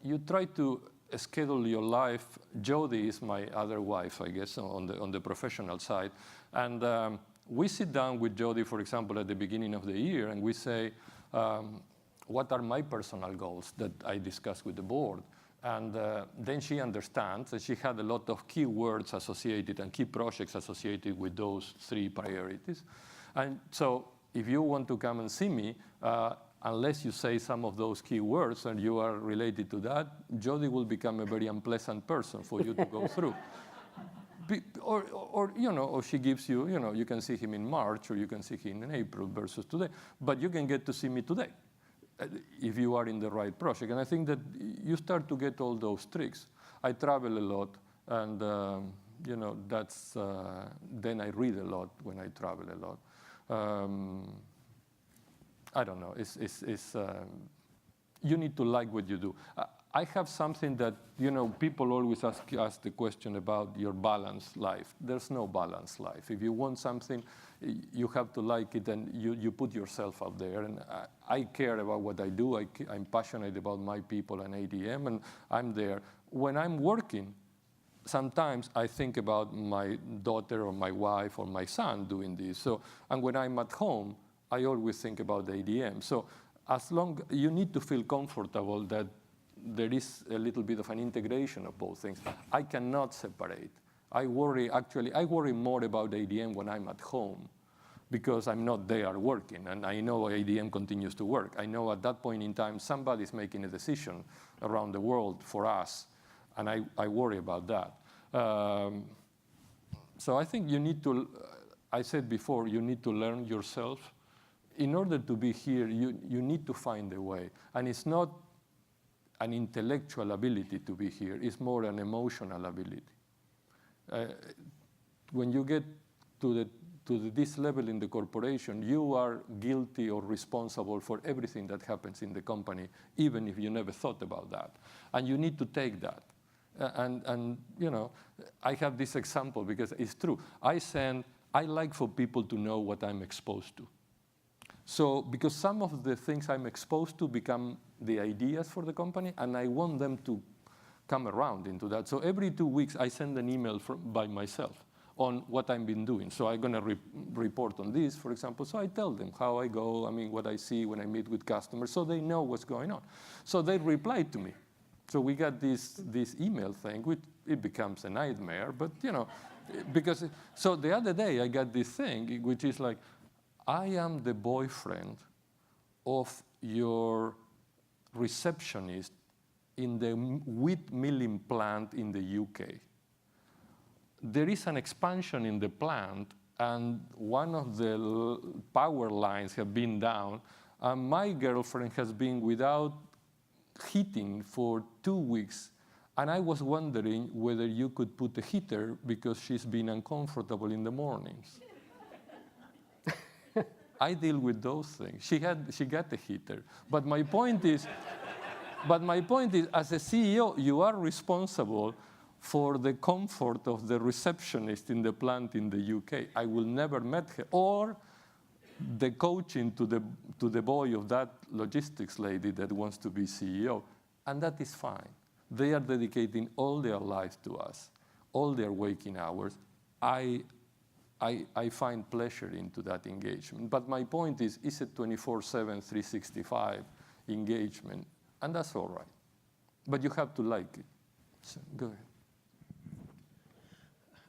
you try to schedule your life. Jody is my other wife, I guess, on the professional side. And we sit down with Jody, for example, at the beginning of the year, and we say, what are my personal goals that I discuss with the board? And then she understands that she had a lot of key words associated and key projects associated with those 3 priorities. And so if you want to come and see me, unless you say some of those key words and you are related to that, Jody will become a very unpleasant person for you to go through. Or you know, or she gives you, you know, you can see him in March or you can see him in April versus today. But you can get to see me today if you are in the right project. And I think that you start to get all those tricks. I travel a lot, and you know, that's then I read a lot when I travel a lot. I don't know. You need to like what you do. I have something that, you know, people always ask the question about your balanced life. There's no balanced life. If you want something, you have to like it, and you put yourself out there. And I care about what I do. I'm passionate about my people and ADM, and I'm there. When I'm working, sometimes I think about my daughter or my wife or my son doing this. So, and when I'm at home, I always think about the ADM. So as long you need to feel comfortable that there is a little bit of an integration of both things. I cannot separate. I worry more about ADM when I'm at home because I'm not there working, and I know ADM continues to work. I know at that point in time somebody's making a decision around the world for us, and I worry about that. So I think you need to, I said before, you need to learn yourself. In order to be here, you need to find a way. And it's not an intellectual ability to be here. It's more an emotional ability. when you get to this level in the corporation, you are guilty or responsible for everything that happens in the company, even if you never thought about that. And you need to take that. And you know, I have this example because it's true. I like for people to know what I'm exposed to. So because some of the things I'm exposed to become the ideas for the company, and I want them to come around into that. So every 2 weeks, I send an email by myself on what I've been doing. So I'm going to report on this, for example. So I tell them how I go, I mean, what I see when I meet with customers, so they know what's going on. So they reply to me. So we got this email thing, which it becomes a nightmare, but you know, because, so the other day I got this thing, which is like, I am the boyfriend of your receptionist in the wheat milling plant in the UK. There is an expansion in the plant, and one of the power lines have been down, and my girlfriend has been without heating for 2 weeks, and I was wondering whether you could put a heater because she's been uncomfortable in the mornings. I deal with those things. She got a heater. But my point is, as a CEO, you are responsible for the comfort of the receptionist in the plant in the UK. I will never met her. Or the coaching to the boy of that logistics lady that wants to be CEO. And that is fine. They are dedicating all their lives to us, all their waking hours. I find pleasure into that engagement. But my point is, it's a 24/7, 365 engagement, and that's all right. But you have to like it. So, go ahead.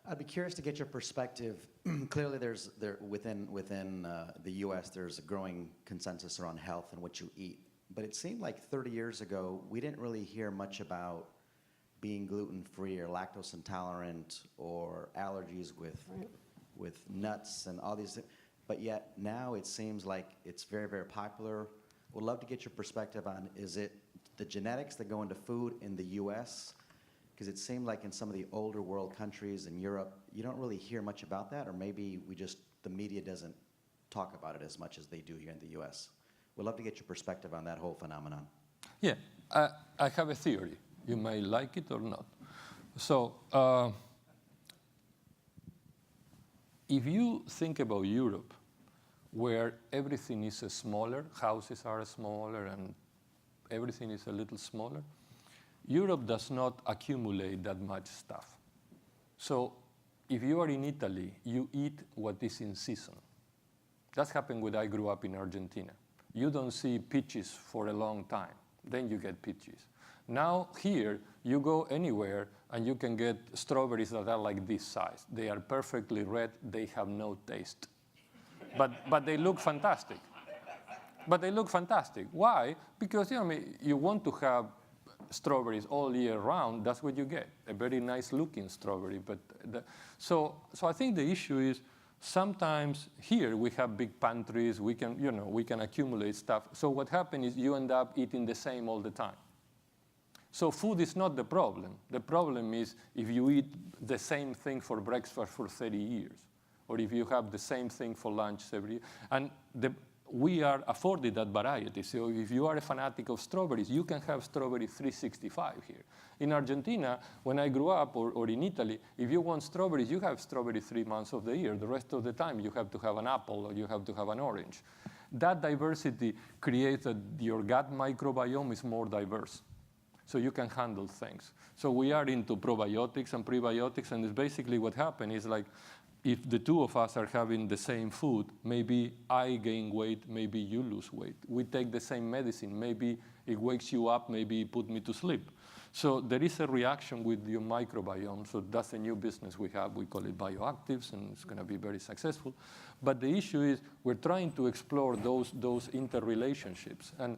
I'd be curious to get your perspective. Clearly, within the U.S., there's a growing consensus around health and what you eat. But it seemed like 30 years ago, we didn't really hear much about being gluten-free or lactose intolerant or allergies with nuts and all these. But yet now it seems like it's very, very popular. Would love to get your perspective on, is it the genetics that go into food in the U.S.? Because it seemed like in some of the older world countries in Europe, you don't really hear much about that, or maybe the media doesn't talk about it as much as they do here in the U.S. We'd love to get your perspective on that whole phenomenon. Yeah, I have a theory. You may like it or not. So if you think about Europe, where everything is smaller, houses are smaller, and everything is a little smaller, Europe does not accumulate that much stuff. So if you are in Italy, you eat what is in season. That's happened when I grew up in Argentina. You don't see peaches for a long time. Then you get peaches. Now here, you go anywhere and you can get strawberries that are like this size. They are perfectly red. They have no taste. But they look fantastic. But they look fantastic. Why? Because you want to have strawberries all year round. That's what you get, a very nice looking strawberry. So I think the issue is sometimes here we have big pantries. We can accumulate stuff. So what happens is you end up eating the same all the time. So food is not the problem. The problem is if you eat the same thing for breakfast for 30 years, or if you have the same thing for lunch every year. And we are afforded that variety. So if you are a fanatic of strawberries, you can have strawberry 365 here. In Argentina, when I grew up, or in Italy, if you want strawberries, you have strawberry 3 months of the year. The rest of the time, you have to have an apple or you have to have an orange. That diversity creates that your gut microbiome is more diverse. So you can handle things. So we are into probiotics and prebiotics, and it's basically what happened is like, if the two of us are having the same food, maybe I gain weight, maybe you lose weight. We take the same medicine. Maybe it wakes you up, maybe it put me to sleep. So there is a reaction with your microbiome. So that's a new business we have. We call it bioactives, and it's going to be very successful. But the issue is we're trying to explore those interrelationships. And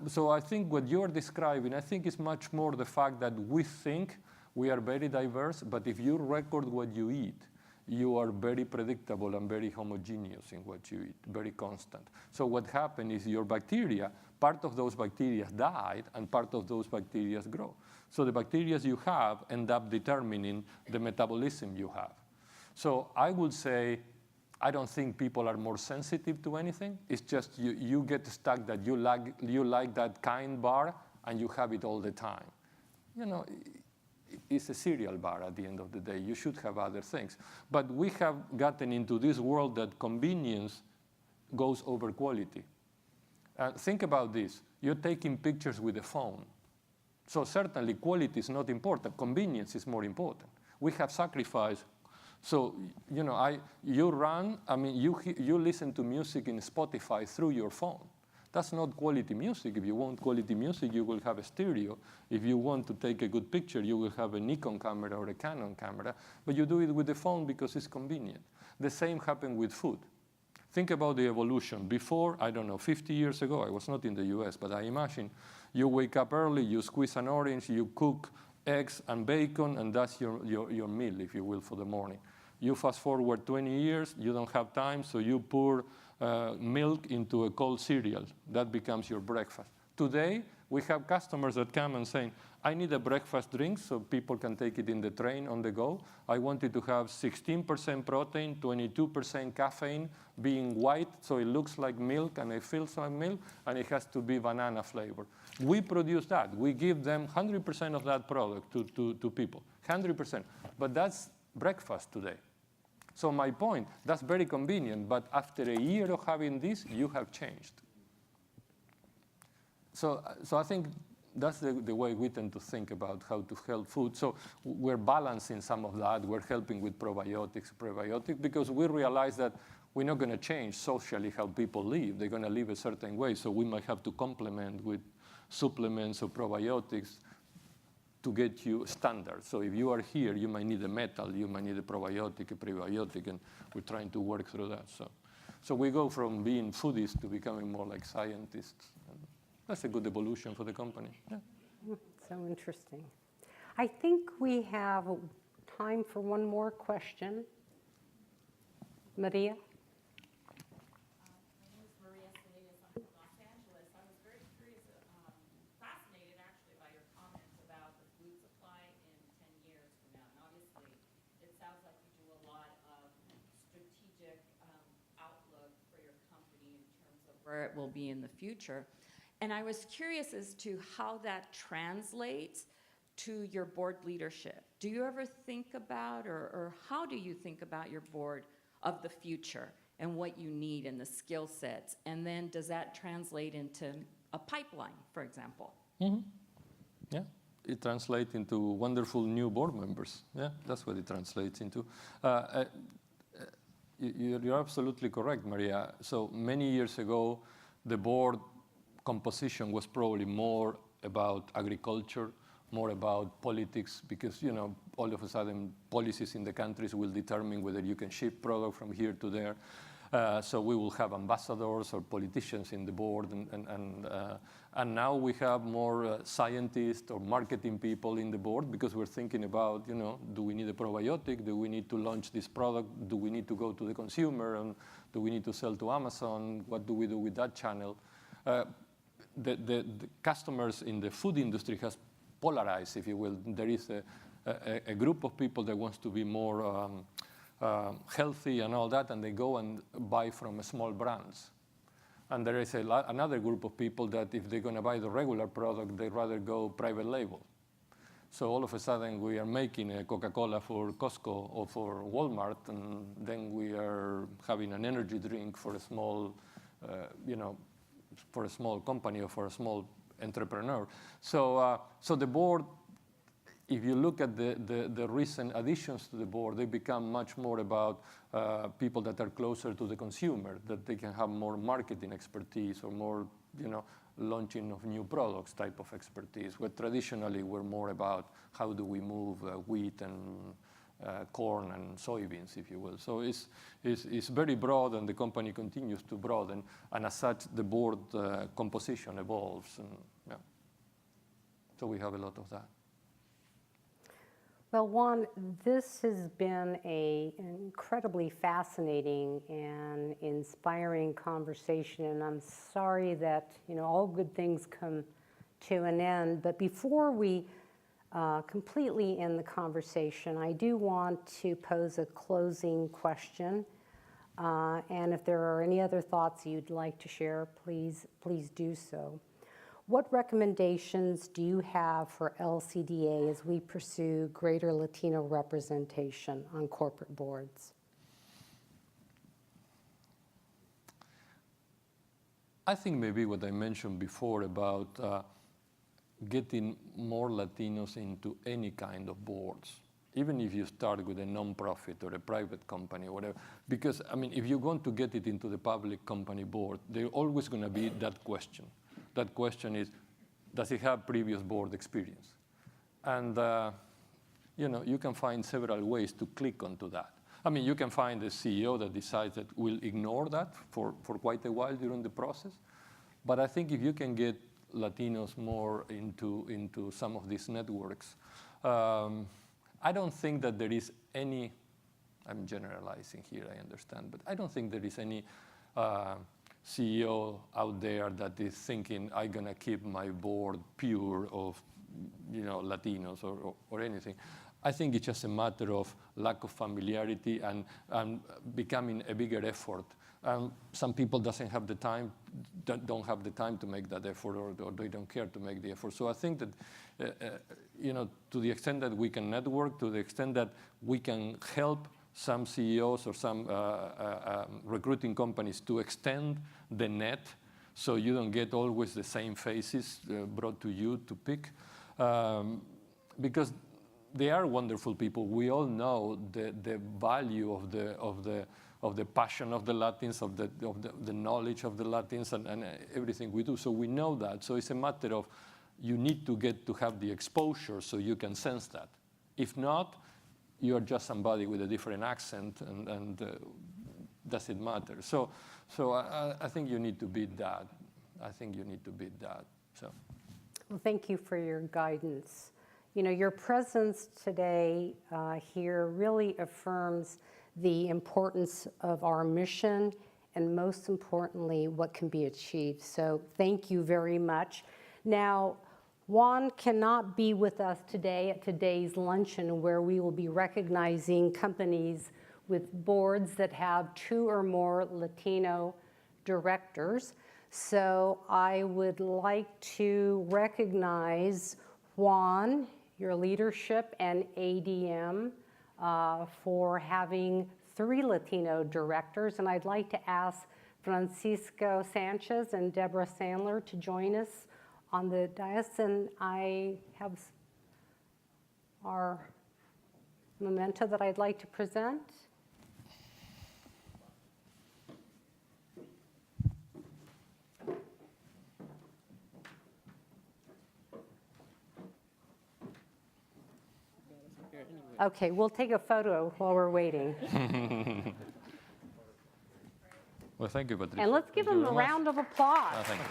so I think what you're describing, I think is much more the fact that we think we are very diverse, but if you record what you eat, you are very predictable and very homogeneous in what you eat, very constant. So what happened is your bacteria, part of those bacteria died and part of those bacteria grow. So the bacteria you have end up determining the metabolism you have. So I would say, I don't think people are more sensitive to anything. It's just you get stuck that you like that kind bar and you have it all the time. You know, it's a cereal bar at the end of the day. You should have other things. But we have gotten into this world that convenience goes over quality. Think about this. You're taking pictures with a phone. So certainly quality is not important. Convenience is more important. We have sacrificed. So, you know, you listen to music in Spotify through your phone. That's not quality music. If you want quality music, you will have a stereo. If you want to take a good picture, you will have a Nikon camera or a Canon camera. But you do it with the phone because it's convenient. The same happened with food. Think about the evolution. Before, I don't know, 50 years ago, I was not in the US, but I imagine you wake up early, you squeeze an orange, you cook eggs and bacon, and that's your meal, if you will, for the morning. You fast forward 20 years, you don't have time, so you pour milk into a cold cereal. That becomes your breakfast. Today, we have customers that come and say, I need a breakfast drink so people can take it in the train on the go. I want it to have 16% protein, 22% caffeine, being white so it looks like milk and it feels like milk, and it has to be banana flavor. We produce that. We give them 100% of that product to people, 100%. But that's breakfast today. So my point, that's very convenient, but after a year of having this, you have changed. So I think that's the way we tend to think about how to help food. So we're balancing some of that. We're helping with probiotics, because we realize that we're not going to change socially how people live. They're going to live a certain way, so we might have to complement with supplements or probiotics to get you standard. So if you are here, you might need a metal, you might need a probiotic, a prebiotic, and we're trying to work through that. So we go from being foodies to becoming more like scientists. And that's a good evolution for the company. Yeah. So interesting. I think we have time for one more question. Maria? where it will be in the future. And I was curious as to how that translates to your board leadership. Do you ever think about, or how do you think about your board of the future and what you need and the skill sets? And then does that translate into a pipeline, for example? Mm-hmm. Yeah, it translates into wonderful new board members. Yeah, that's what it translates into. You're absolutely correct, Maria. So many years ago, the board composition was probably more about agriculture, more about politics, because all of a sudden policies in the countries will determine whether you can ship product from here to there. So we will have ambassadors or politicians in the board, and now we have more scientists or marketing people in the board, because we're thinking about, do we need a probiotic? Do we need to launch this product? Do we need to go to the consumer? And do we need to sell to Amazon? What do we do with that channel? The customers in the food industry has polarized, if you will. There is a group of people that wants to be more healthy and all that, and they go and buy from small brands. And there is another group of people that if they're going to buy the regular product, they'd rather go private label. So all of a sudden, we are making a Coca-Cola for Costco or for Walmart, and then we are having an energy drink for a small, for a small company or for a small entrepreneur. So the board, if you look at the recent additions to the board, they become much more about people that are closer to the consumer, that they can have more marketing expertise or more, launching of new products type of expertise, where traditionally we're more about how do we move wheat and corn and soybeans, if you will. So it's very broad, and the company continues to broaden, and as such, the board composition evolves. And, yeah. So we have a lot of that. Well, Juan, this has been an incredibly fascinating and inspiring conversation, and I'm sorry that all good things come to an end. But before we completely in the conversation, I do want to pose a closing question. And if there are any other thoughts you'd like to share, please do so. What recommendations do you have for LCDA as we pursue greater Latino representation on corporate boards? I think maybe what I mentioned before about getting more Latinos into any kind of boards, even if you start with a nonprofit or a private company or whatever. Because, I mean, if you're going to get it into the public company board, there's always going to be that question. That question is, does it have previous board experience? And, you can find several ways to click onto that. I mean, you can find a CEO that decides that will ignore that for quite a while during the process. But I think if you can get Latinos more into some of these networks, I don't think that there is any, I'm generalizing here, I understand, but I don't think there is any CEO out there that is thinking, I'm going to keep my board pure of Latinos or anything. I think it's just a matter of lack of familiarity and becoming a bigger effort. Some people don't have the time to make that effort, or they don't care to make the effort. So I think that, to the extent that we can network, to the extent that we can help some CEOs or some recruiting companies to extend the net, so you don't get always the same faces brought to you to pick, because they are wonderful people. We all know the value of the passion of the Latins, of the knowledge of the Latins, and everything we do. So we know that. So it's a matter of you need to get to have the exposure so you can sense that. If not, you're just somebody with a different accent, and does it matter? So I think you need to beat that. I think you need to beat that. So. Well, thank you for your guidance. Your presence today here really affirms the importance of our mission and, most importantly, what can be achieved. So thank you very much. Now, Juan cannot be with us today at today's luncheon, where we will be recognizing companies with boards that have 2 or more Latino directors. So I would like to recognize Juan, your leadership, and ADM for having 3 Latino directors. And I'd like to ask Francisco Sanchez and Deborah Sandler to join us on the dais. And I have our memento that I'd like to present. Okay, we'll take a photo while we're waiting. Well, thank you, Patricia. And let's give them a round of applause. Thank you.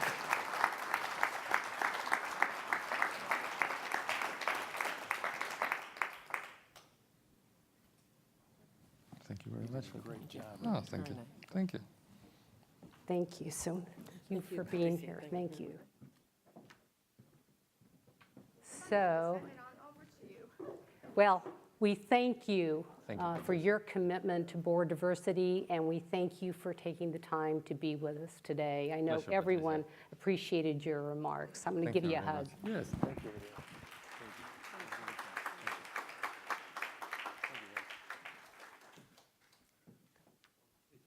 Thank you very much. Great job. Oh, thank you. Thank you. Thank you. So thank you for being here. Thank you. So, well, we thank you, for your commitment to board diversity, and we thank you for taking the time to be with us today. I know Pleasure, everyone appreciated your remarks. I'm going to give you a hug. Yes, thank you.